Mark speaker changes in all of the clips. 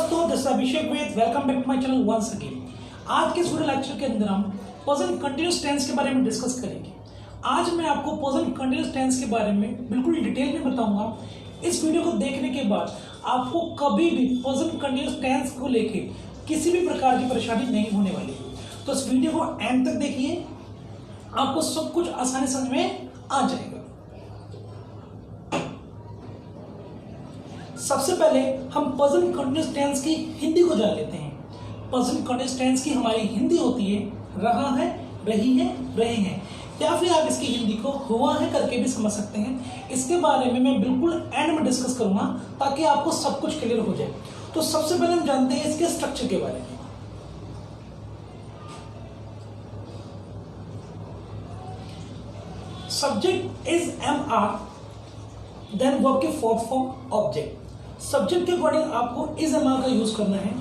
Speaker 1: दोस्तों, this Abhishek with welcome back to my channel once again. आज के इस वीडियो लेक्चर के अंदर हम प्रेजेंट कंटीन्यूअस टेंस के बारे में डिस्कस करेंगे। आज मैं आपको प्रेजेंट कंटीन्यूअस टेंस के बारे में बिल्कुल डिटेल में बताऊंगा। इस वीडियो को देखने के बाद आपको कभी भी प्रेजेंट कंटीन्यूअस टेंस को लेके किसी भी प्रकार की परेशानी नहीं होने वाली है। तो इस वीडियो को एंड तक देखिए, आपको सब कुछ आसानी समझ में आ जाएगा। सबसे पहले हम प्रेजेंट कंटीन्यूअस टेंस की हिंदी को जान लेते हैं। प्रेजेंट कंटीन्यूअस टेंस की हमारी हिंदी होती है रहा है, रही है, रहे हैं, या फिर आप इसकी हिंदी को हुआ है करके भी समझ सकते हैं। इसके बारे में मैं बिल्कुल एंड में डिस्कस करूंगा ताकि आपको सब कुछ क्लियर हो जाए। तो सबसे पहले हम जानते हैं इसके स्ट्रक्चर के बारे में। Subject is am are, then verb के फोर्थ फॉर्म ऑब्जेक्ट। सब्जेक्ट के अकॉर्डिंग आपको इज एम आर का यूज करना है।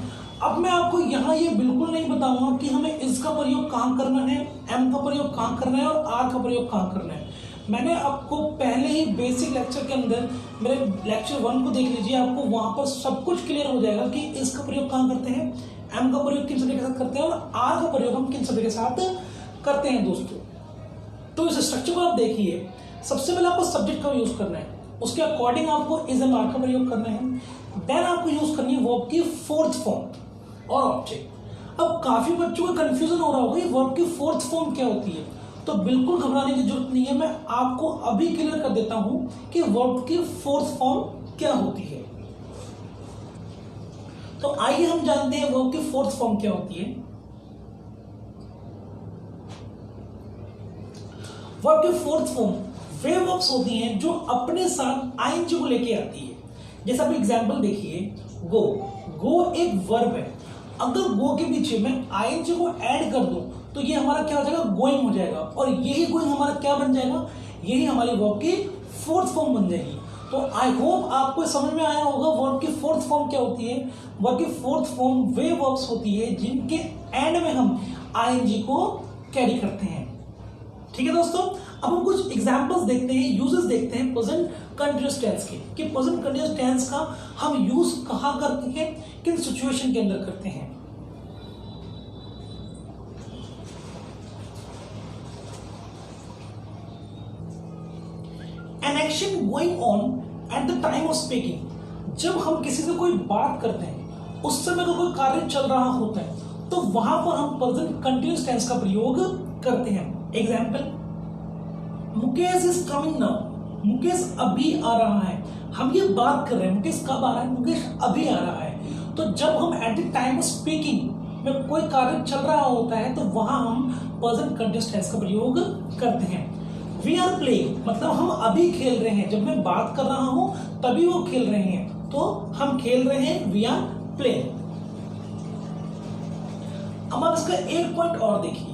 Speaker 1: अब मैं आपको यहां ये बिल्कुल नहीं बताऊंगा कि हमें इस का प्रयोग कहां करना है, एम का प्रयोग कहां करना है और आर का प्रयोग कहां करना है। मैंने आपको पहले ही बेसिक लेक्चर के अंदर मेरे लेक्चर 1 को देख लीजिए, आपको वहां पर सब कुछ क्लियर हो जाएगा कि इसका प्रयोग कहां करते हैं, एम का प्रयोग किन शब्द के साथ करते हैं और आर का प्रयोग हम किन शब्द के साथ करते हैं। दोस्तों, तो इस स्ट्रक्चर को आप देखिए। सबसे पहले आपको सब्जेक्ट का यूज करना है, उसके अकॉर्डिंग आपको इज एम आर का प्रयोग करना है। देन आपको यूज करनी है वर्ब की फोर्थ फॉर्म और ऑब्जेक्ट। अब काफी बच्चों को कंफ्यूजन हो रहा होगा ये वर्ब की फोर्थ फॉर्म क्या होती है, तो बिल्कुल घबराने की जरूरत नहीं है। मैं आपको अभी क्लियर कर देता हूं कि वर्ब की फोर्थ फॉर्म क्या होती है। तो आइए हम जानते हैं वर्ब की फोर्थ फॉर्म क्या होती है। वर्ब की फोर्थ फॉर्म वे वर्ब्स होती हैं जो अपने साथ आईएनजी को लेके आती है। जैसे आप एग्जांपल देखिए, गो। गो एक वर्ब है, अगर गो के पीछे मैं आईएनजी को ऐड कर दूं तो ये हमारा क्या हो जाएगा, गोइंग हो जाएगा, और यही गोइंग हमारा क्या बन जाएगा, यही हमारी वर्ब की फोर्थ फॉर्म बन जाएगी। तो आई होप आपको समझ में आया होगा वर्ब की फोर्थ फॉर्म क्या होती है। वर्ब की फोर्थ फॉर्म वे वर्ब्स होती है जिनके एंड में हम आईएनजी को कैरी करते हैं। ठीक है दोस्तों, अब हम कुछ एग्जांपल्स देखते हैं, यूजेस देखते हैं प्रेजेंट कंटीन्यूअस टेंस के, कि प्रेजेंट कंटीन्यूअस टेंस का हम यूज कहां करते हैं, किन सिचुएशन के अंदर करते हैं। An action going on at the time of speaking. जब हम किसी से कोई बात करते हैं, उस समय का कोई कार्य चल रहा होता है, तो वहां पर हम प्रेजेंट कंटीन्यूअस टेंस का प्रयोग करते हैं। Example, Mukesh is coming now. Mukesh अभी आ रहा है। हम ये बात कर रहे हैं, मुकेश कब आ रहा है, मुकेश अभी आ रहा है। तो जब हम at the time of speaking में कोई कार्य चल रहा होता है तो वहां हम प्रेजेंट कंटीन्यूअस टेंस का प्रयोग करते हैं। वी आर प्लेइंग, मतलब हम अभी खेल रहे हैं। जब मैं बात कर रहा हूं तभी वो खेल रहे हैं, तो हम खेल रहे हैं, वी आर प्लेइंग। अब आप इसका एक पॉइंट और देखिए,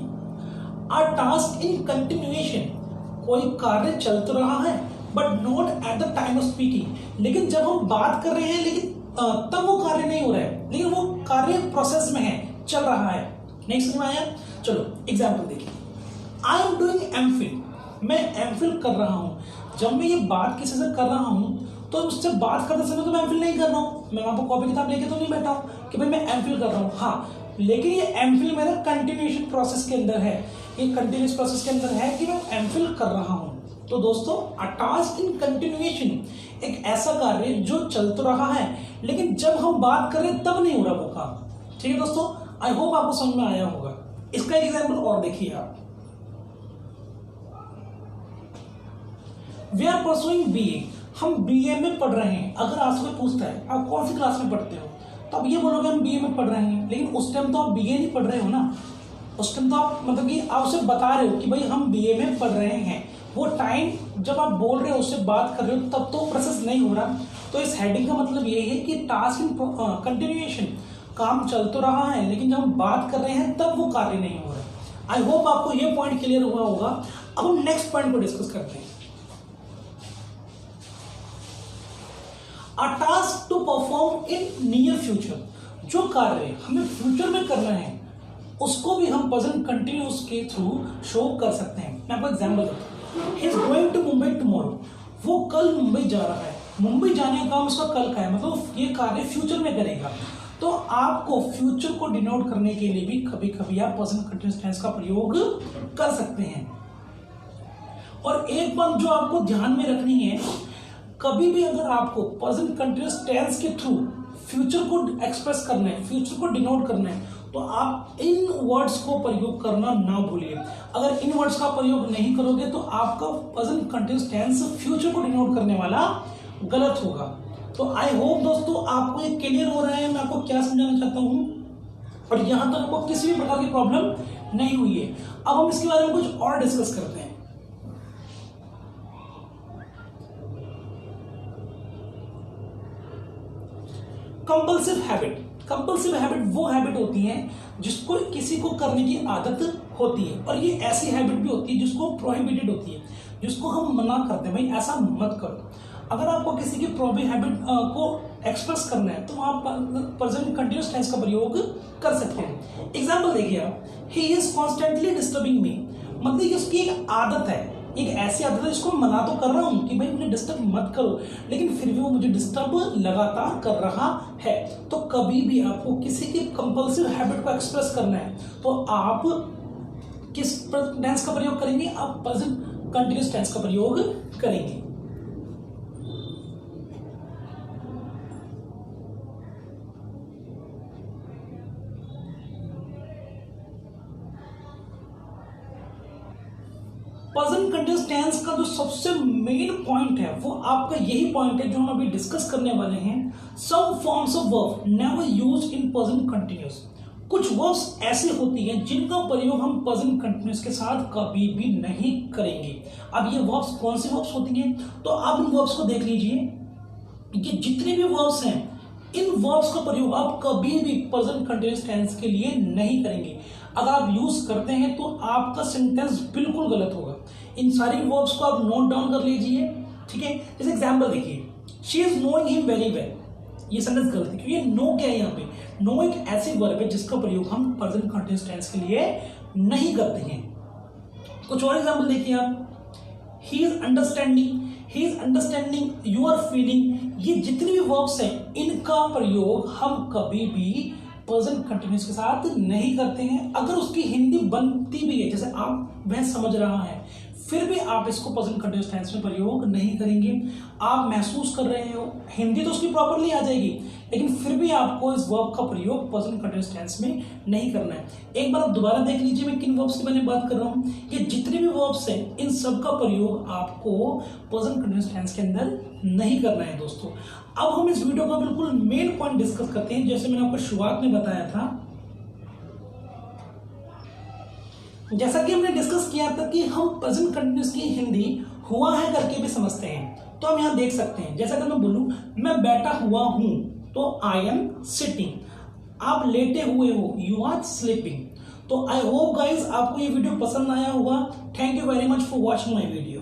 Speaker 1: आ टास्क इन कंटिन्यूएशन। कोई कार्य चल तो रहा है but not at the time of speaking. लेकिन जब हम बात कर रहे हैं लेकिन तब वो कार्य नहीं हो रहा है, लेकिन वो कार्य प्रोसेस में है, चल रहा है। नहीं समझ में आया? चलो एग्जांपल देखिए। I am doing MPhil. मैं एमफिल कर रहा हूं। जब मैं ये बात किसी से कर रहा हूं तो उससे बात करते समय तो मैं एमफिल नहीं कर रहा हूं। मैं वहां पर कॉपी किताब लेके तो नहीं बैठा हूं कि भाई मैं एमफिल कर रहा हूं। हाँ, लेकिन ये एमफिल मेरा कंटिन्यूएशन प्रोसेस के अंदर है, ये कंटिन्यूअस प्रोसेस के अंदर है कि मैं एमफिल कर रहा हूं। तो दोस्तों, अ टास्क इन कंटिन्यूएशन एक ऐसा कार्य जो चल तो रहा है लेकिन जब हम बात कर रहे हैं तब नहीं हो रहा वो काम। ठीक है दोस्तों, आई होप आपको समझ में आया होगा। इसका एक एग्जांपल और देखिए आप। We are pursuing BA. हम बीए में पढ़ रहे हैं। अगर आपसे कोई पूछता है आप कौन सी क्लास में पढ़ते हो, तो आप ये बोलोगे हम बीए में पढ़ रहे हैं, लेकिन उस टाइम तो आप बीए नहीं पढ़ रहे हो ना। उस टाइम तो आप मतलब कि आप उसे बता रहे हो कि भाई हम बीए में पढ़ रहे हैं। वो टाइम जब आप बोल रहे हो, उससे बात कर रहे हो, तब तो प्रोसेस नहीं हो रहा। तो इस हेडिंग का मतलब ये है कि टास्क इन कंटिन्यूएशन, काम चल तो रहा है लेकिन जब हम बात कर रहे हैं तब वो कार्य नहीं हो रहा। आई होप आपको ये पॉइंट क्लियर हुआ होगा। अब हम नेक्स्ट पॉइंट को डिस्कस करते हैं। A task to perform in near future. जो कार्य हमें फ्यूचर में करना है उसको भी हम प्रेजेंट कंटिन्यूअस के थ्रू शो कर सकते हैं। मैं आपको एग्जांपल देता हूं। He is going to Mumbai tomorrow. वो कल मुंबई जा रहा है। मुंबई जाने का काम उसका कल का है, मतलब ये कार्य फ्यूचर में करेगा। तो आपको फ्यूचर को डिनोट करने के लिए भी कभी कभी आप प्रेजेंट कंटिन्यूअस टेंस का प्रयोग कर सकते हैं। और एक बात जो आपको ध्यान में रखनी है, कभी भी अगर आपको प्रेजेंट कंटिन्यूअस टेंस के थ्रू फ्यूचर को एक्सप्रेस करना है, फ्यूचर को डिनोट करना है, तो आप इन वर्ड्स को प्रयोग करना ना भूलिए। अगर इन वर्ड्स का प्रयोग नहीं करोगे तो आपका प्रेजेंट कंटिन्यूअस टेंस फ्यूचर को डिनोट करने वाला गलत होगा। तो आई होप दोस्तों आपको ये क्लियर हो रहा है मैं आपको क्या समझाना चाहता हूं, और यहां तक आपको किसी भी प्रकार की प्रॉब्लम नहीं हुई है। अब हम इसके बारे में कुछ और डिस्कस करते हैं। कंपल्सिव हैबिट, कंपल्सिव हैबिट वो हैबिट होती है जिसको किसी को करने की आदत होती है, और ये ऐसी हैबिट भी होती है जिसको प्रोहिबिटेड होती है, जिसको हम मना करते हैं, भाई ऐसा मत करो। अगर आपको किसी की प्रोहिबिटेड हैबिट को एक्सप्रेस करना है तो आप प्रेजेंट कंटिन्यूअस टेंस का प्रयोग कर सकते हैं। एग्जांपल देखिए आप, he is constantly disturbing me, मतलब ये उसकी एक आदत है, एक ऐसी आदत है जिसको मना तो कर रहा हूं कि भाई मुझे डिस्टर्ब मत करो, लेकिन फिर भी वो मुझे डिस्टर्ब लगातार कर रहा है। तो कभी भी आपको किसी की कंपल्सिव हैबिट को एक्सप्रेस करना है तो आप किस टेंस का प्रयोग करेंगे, आप प्रेजेंट कंटिन्यूअस टेंस का प्रयोग करेंगे। प्रेजेंट कंटिन्यूअस टेंस का जो सबसे मेन पॉइंट है वो आपका यही पॉइंट है जो हम अभी डिस्कस करने वाले हैं। Some forms of verb never used in present continuous, कुछ वर्ब्स ऐसी होती हैं जिनका प्रयोग हम प्रेजेंट कंटिन्यूअस के साथ कभी भी नहीं करेंगे। अब ये वर्ब्स कौन सी वर्ब्स होती हैं, तो आप इन वर्ब्स को देख लीजिए। ये जितने भी वर्ब्स हैं, इन वर्ब्स का प्रयोग आप कभी भी प्रेजेंट कंटिन्यूअस टेंस के लिए नहीं करेंगे। अगर आप यूज करते हैं तो आपका सेंटेंस बिल्कुल गलत होगा। इन सारी वर्ब्स को आप नोट डाउन कर लीजिए, ठीक है। जैसे एग्जांपल देखिए, she is knowing him very well, ये सेंटेंस गलत है क्योंकि ये नो क्या है यहाँ पे, नो एक ऐसी वर्ब है जिसका प्रयोग हम प्रेजेंट कंटिन्यूअस टेंस के लिए नहीं करते हैं। कुछ और एग्जांपल देखिए आप, he is understanding, he is understanding, you are feeling, ये जितनी भी वर्ब्स हैं इनका प्रयोग हम कभी भी प्रेजेंट कंटिन्यूअस के साथ नहीं करते हैं। अगर उसकी हिंदी बनती भी है, जैसे आप वह समझ रहा है, फिर भी आप इसको प्रेजेंट कंटिन्यूअस टेंस में प्रयोग नहीं करेंगे। आप महसूस कर रहे हो, हिंदी तो उसकी प्रॉपरली आ जाएगी, लेकिन फिर भी आपको इस वर्ब का प्रयोग प्रेजेंट कंटिन्यूअस टेंस में नहीं करना है। एक बार आप दोबारा देख लीजिए मैं किन वर्ब्स की मैंने बात कर रहा हूं। ये जितने भी वर्ब्स हैं इन सब का प्रयोग आपको प्रेजेंट कंटिन्यूअस टेंस के अंदर नहीं करना है दोस्तों। अब हम इस वीडियो का बिल्कुल मेन पॉइंट डिस्कस करते हैं। जैसे मैंने आपको शुरुआत में बताया था, जैसा कि हमने डिस्कस किया था कि हम प्रेजेंट कंटिन्यूअस की हिंदी हुआ है करके भी समझते हैं। तो हम यहां देख सकते हैं, जैसा कि मैं बोलूं मैं बैठा हुआ हूं तो आई एम सिटिंग, आप लेटे हुए हो यू आर स्लीपिंग। तो आई होप गाइज आपको ये वीडियो पसंद आया होगा। Thank you very much for watching my video.